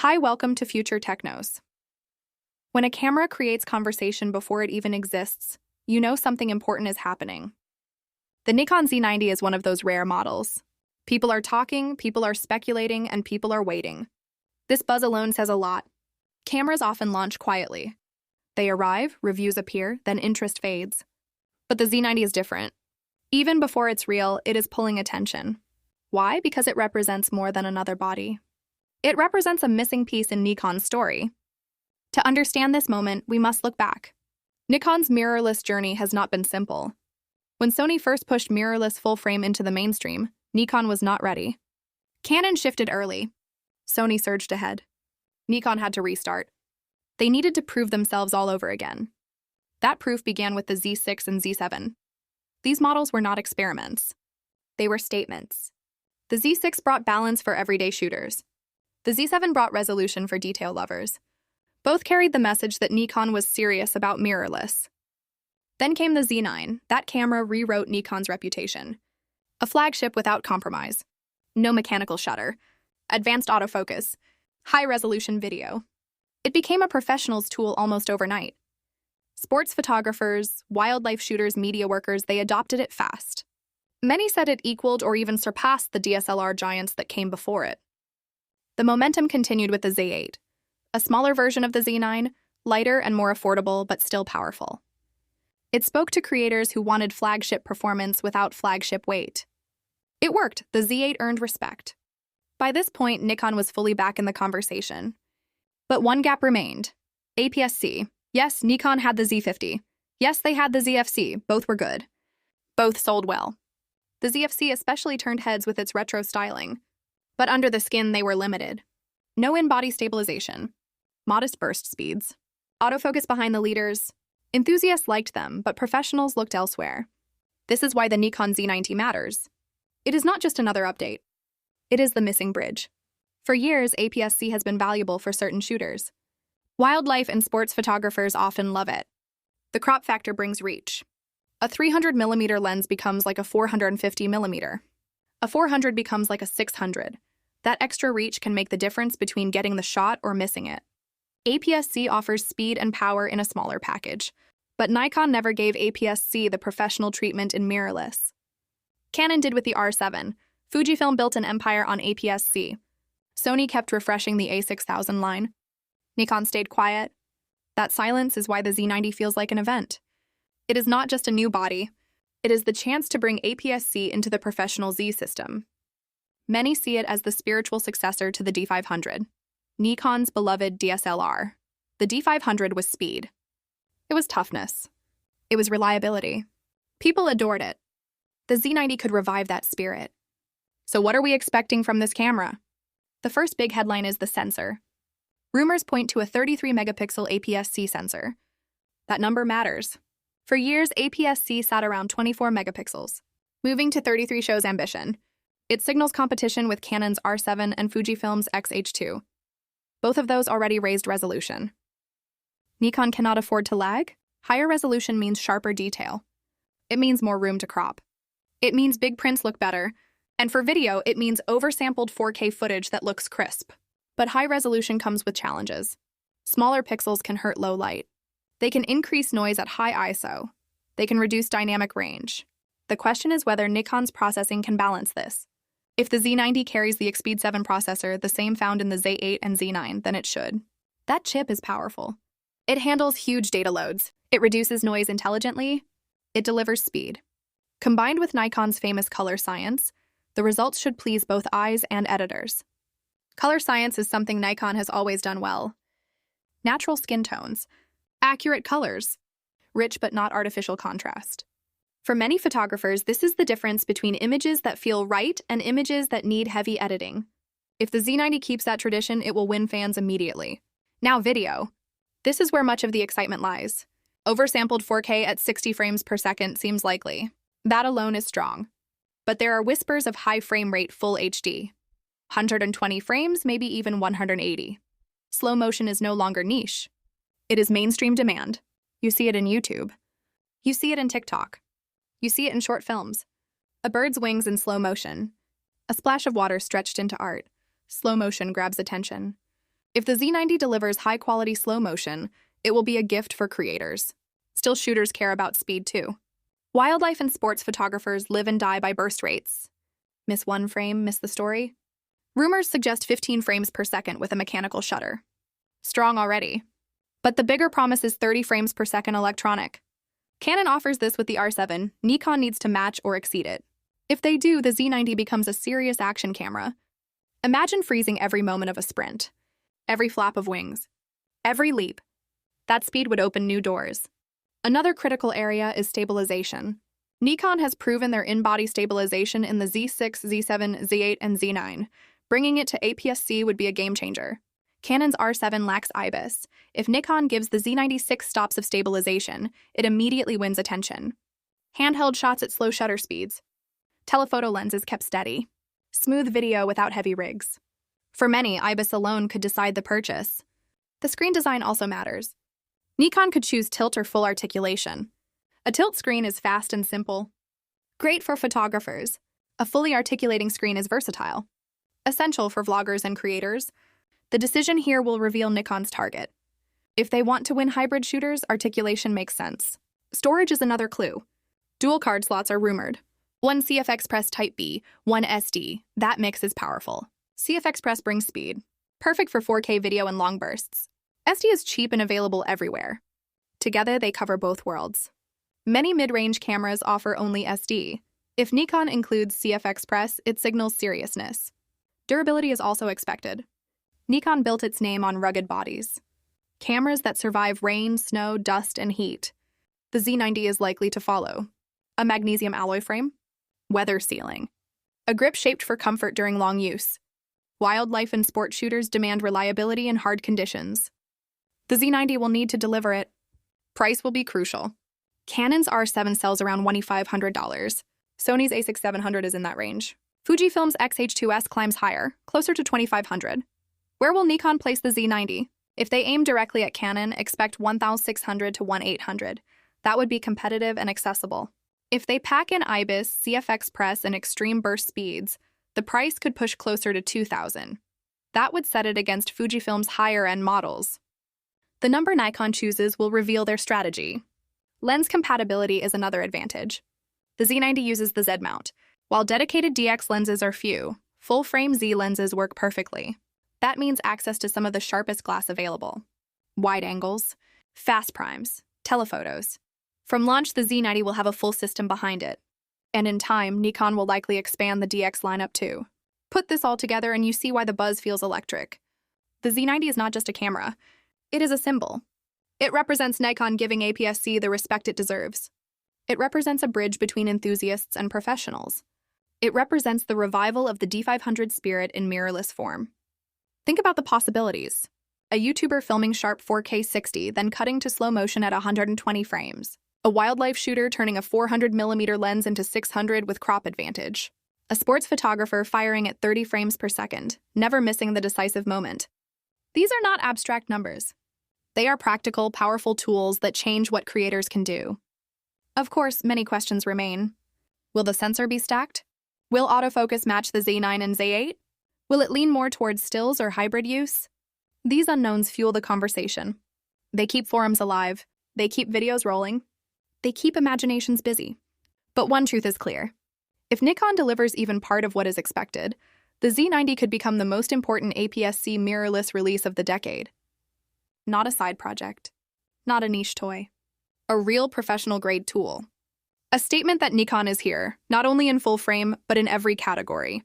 Hi, welcome to Future Technos. When a camera creates conversation before it even exists, you know something important is happening. The Nikon Z90 is one of those rare models. People are talking, people are speculating, and people are waiting. This buzz alone says a lot. Cameras often launch quietly. They arrive, reviews appear, then interest fades. But the Z90 is different. Even before it's real, it is pulling attention. Why? Because it represents more than another body. It represents a missing piece in Nikon's story. To understand this moment, we must look back. Nikon's mirrorless journey has not been simple. When Sony first pushed mirrorless full-frame into the mainstream, Nikon was not ready. Canon shifted early. Sony surged ahead. Nikon had to restart. They needed to prove themselves all over again. That proof began with the Z6 and Z7. These models were not experiments. They were statements. The Z6 brought balance for everyday shooters. The Z7 brought resolution for detail lovers. Both carried the message that Nikon was serious about mirrorless. Then came the Z9. That camera rewrote Nikon's reputation. A flagship without compromise. No mechanical shutter. Advanced autofocus. High-resolution video. It became a professional's tool almost overnight. Sports photographers, wildlife shooters, media workers, they adopted it fast. Many said it equaled or even surpassed the DSLR giants that came before it. The momentum continued with the Z8. A smaller version of the Z9, lighter and more affordable, but still powerful. It spoke to creators who wanted flagship performance without flagship weight. It worked. The Z8 earned respect. By this point, Nikon was fully back in the conversation. But one gap remained. APS-C. Yes, Nikon had the Z50. Yes, they had the ZFC. Both were good. Both sold well. The ZFC especially turned heads with its retro styling. But under the skin, they were limited. No in-body stabilization. Modest burst speeds. Autofocus behind the leaders. Enthusiasts liked them, but professionals looked elsewhere. This is why the Nikon Z90 matters. It is not just another update. It is the missing bridge. For years, APS-C has been valuable for certain shooters. Wildlife and sports photographers often love it. The crop factor brings reach. A 300mm lens becomes like a 450mm. A 400 becomes like a 600. That extra reach can make the difference between getting the shot or missing it. APS-C offers speed and power in a smaller package, but Nikon never gave APS-C the professional treatment in mirrorless. Canon did with the R7. Fujifilm built an empire on APS-C. Sony kept refreshing the A6000 line. Nikon stayed quiet. That silence is why the Z90 feels like an event. It is not just a new body. It is the chance to bring APS-C into the professional Z system. Many see it as the spiritual successor to the D500, Nikon's beloved DSLR. The D500 was speed. It was toughness. It was reliability. People adored it. The Z90 could revive that spirit. So what are we expecting from this camera? The first big headline is the sensor. Rumors point to a 33-megapixel APS-C sensor. That number matters. For years, APS-C sat around 24 megapixels. Moving to 33 shows ambition. It signals competition with Canon's R7 and Fujifilm's X-H2. Both of those already raised resolution. Nikon cannot afford to lag. Higher resolution means sharper detail. It means more room to crop. It means big prints look better. And for video, it means oversampled 4K footage that looks crisp. But high resolution comes with challenges. Smaller pixels can hurt low light. They can increase noise at high ISO. They can reduce dynamic range. The question is whether Nikon's processing can balance this. If the Z90 carries the Speed 7 processor, the same found in the Z8 and Z9, then it should. That chip is powerful. It handles huge data loads. It reduces noise intelligently. It delivers speed. Combined with Nikon's famous color science, the results should please both eyes and editors. Color science is something Nikon has always done well. Natural skin tones, accurate colors, rich but not artificial contrast. For many photographers, this is the difference between images that feel right and images that need heavy editing. If the Z90 keeps that tradition, it will win fans immediately. Now video. This is where much of the excitement lies. Oversampled 4K at 60 frames per second seems likely. That alone is strong. But there are whispers of high frame rate full HD. 120 frames, maybe even 180. Slow motion is no longer niche. It is mainstream demand. You see it in YouTube. You see it in TikTok. You see it in short films. A bird's wings in slow motion. A splash of water stretched into art. Slow motion grabs attention. If the Z90 delivers high-quality slow motion, it will be a gift for creators. Still, shooters care about speed too. Wildlife and sports photographers live and die by burst rates. Miss one frame, miss the story? Rumors suggest 15 frames per second with a mechanical shutter. Strong already. But the bigger promise is 30 frames per second electronic. Canon offers this with the R7, Nikon needs to match or exceed it. If they do, the Z90 becomes a serious action camera. Imagine freezing every moment of a sprint, every flap of wings, every leap. That speed would open new doors. Another critical area is stabilization. Nikon has proven their in-body stabilization in the Z6, Z7, Z8, and Z9. Bringing it to APS-C would be a game-changer. Canon's R7 lacks IBIS. If Nikon gives the Z90 6 stops of stabilization, it immediately wins attention. Handheld shots at slow shutter speeds. Telephoto lenses kept steady. Smooth video without heavy rigs. For many, IBIS alone could decide the purchase. The screen design also matters. Nikon could choose tilt or full articulation. A tilt screen is fast and simple. Great for photographers. A fully articulating screen is versatile. Essential for vloggers and creators. The decision here will reveal Nikon's target. If they want to win hybrid shooters, articulation makes sense. Storage is another clue. Dual card slots are rumored. One CF Express Type B, one SD. That mix is powerful. CF Express brings speed. Perfect for 4K video and long bursts. SD is cheap and available everywhere. Together, they cover both worlds. Many mid-range cameras offer only SD. If Nikon includes CF Express, it signals seriousness. Durability is also expected. Nikon built its name on rugged bodies. Cameras that survive rain, snow, dust, and heat. The Z90 is likely to follow. A magnesium alloy frame? Weather sealing. A grip shaped for comfort during long use. Wildlife and sport shooters demand reliability in hard conditions. The Z90 will need to deliver it. Price will be crucial. Canon's R7 sells around $2,500. Sony's a6700 is in that range. Fujifilm's X-H2S climbs higher, closer to $2,500. Where will Nikon place the Z90? If they aim directly at Canon, expect $1,600 to $1,800. That would be competitive and accessible. If they pack in IBIS, CF Express, and extreme burst speeds, the price could push closer to $2,000. That would set it against Fujifilm's higher-end models. The number Nikon chooses will reveal their strategy. Lens compatibility is another advantage. The Z90 uses the Z mount. While dedicated DX lenses are few, full-frame Z lenses work perfectly. That means access to some of the sharpest glass available. Wide angles, fast primes, telephotos. From launch, the Z90 will have a full system behind it. And in time, Nikon will likely expand the DX lineup too. Put this all together and you see why the buzz feels electric. The Z90 is not just a camera. It is a symbol. It represents Nikon giving APS-C the respect it deserves. It represents a bridge between enthusiasts and professionals. It represents the revival of the D500 spirit in mirrorless form. Think about the possibilities. A YouTuber filming sharp 4K 60, then cutting to slow motion at 120 frames. A wildlife shooter turning a 400mm lens into 600 with crop advantage. A sports photographer firing at 30 frames per second, never missing the decisive moment. These are not abstract numbers. They are practical, powerful tools that change what creators can do. Of course, many questions remain. Will the sensor be stacked? Will autofocus match the Z9 and Z8? Will it lean more towards stills or hybrid use? These unknowns fuel the conversation. They keep forums alive. They keep videos rolling. They keep imaginations busy. But one truth is clear. If Nikon delivers even part of what is expected, the Z90 could become the most important APS-C mirrorless release of the decade. Not a side project. Not a niche toy. A real professional-grade tool. A statement that Nikon is here, not only in full frame, but in every category.